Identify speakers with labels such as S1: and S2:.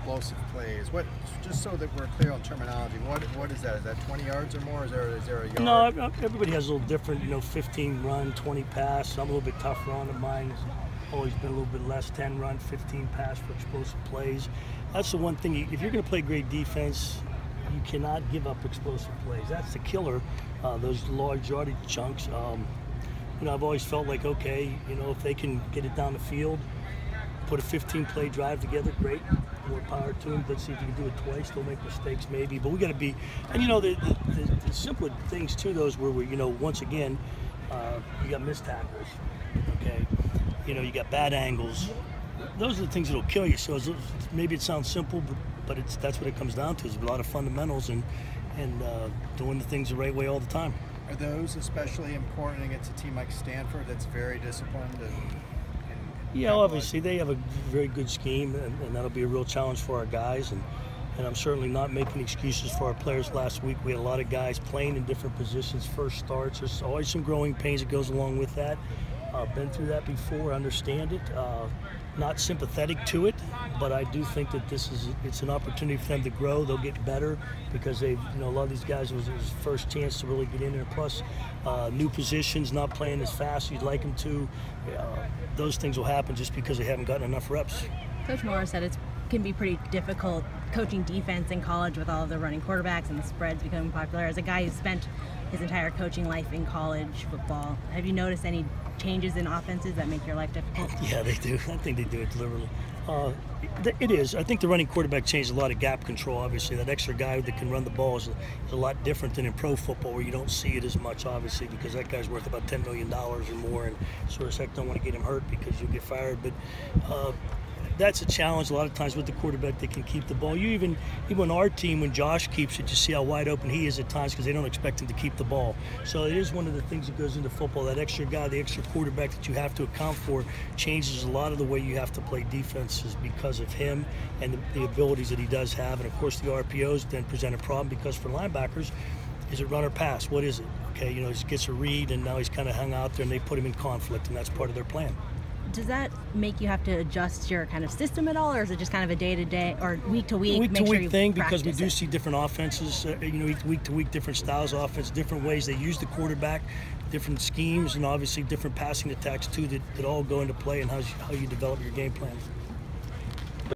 S1: explosive plays. What, just so that we're clear on terminology, what is that? Is that 20 yards or more? Is there a yard?
S2: No, everybody has a little different. 15 run, 20 pass. I'm a little bit tougher on it. Mine's always been a little bit less. 10 run, 15 pass for explosive plays. That's the one thing. If you're going to play great defense, you cannot give up explosive plays. That's the killer. Those large yardage chunks. I've always felt like, okay, if they can get it down the field, put a 15-play drive together, great. More power to them. Let's see if you can do it twice. They'll make mistakes maybe, but we got to be. And the simpler things too. Those where we, once again, you got missed tackles. Okay, you got bad angles. Those are the things that'll kill you. So maybe it sounds simple, but that's what it comes down to. Is a lot of fundamentals and doing the things the right way all the time.
S1: Are those especially important against a team like Stanford that's very disciplined?
S2: Yeah, obviously they have a very good scheme, and that'll be a real challenge for our guys. And I'm certainly not making excuses for our players. Last week we had a lot of guys playing in different positions, first starts. There's always some growing pains that goes along with that. Been through that before, understand it. Not sympathetic to it, but I do think that it's an opportunity for them to grow. They'll get better because they've, a lot of these guys, it was his first chance to really get in there. Plus, new positions, not playing as fast as you'd like them to. Those things will happen just because they haven't gotten enough reps.
S3: Coach Morris said it can be pretty difficult coaching defense in college with all of the running quarterbacks and the spreads becoming popular. As a guy who spent his entire coaching life in college football, have you noticed any changes in offenses that make your life difficult?
S2: Yeah, they do. I think they do it deliberately. It is. I think the running quarterback changed a lot of gap control, obviously. That extra guy that can run the ball is a lot different than in pro football where you don't see it as much, obviously, because that guy's worth about $10 million or more, and sort of heck don't want to get him hurt because you'll get fired. But that's a challenge a lot of times with the quarterback. They can keep the ball. Even our team, when Josh keeps it, you see how wide open he is at times because they don't expect him to keep the ball. So it is one of the things that goes into football. That extra guy, the extra quarterback that you have to account for changes a lot of the way you have to play defenses because of him and the abilities that he does have. And of course the RPOs then present a problem because for linebackers, is it run or pass? What is it? Okay, he gets a read and now he's kind of hung out there and they put him in conflict, and that's part of their plan.
S3: Does that make you have to adjust your kind of system at all, or is it just kind of a day-to-day or week-to-week?
S2: Week-to-week thing because we do see different offenses, week-to-week, different styles of offense, different ways they use the quarterback, different schemes, and obviously different passing attacks too that all go into play and how you develop your game plan.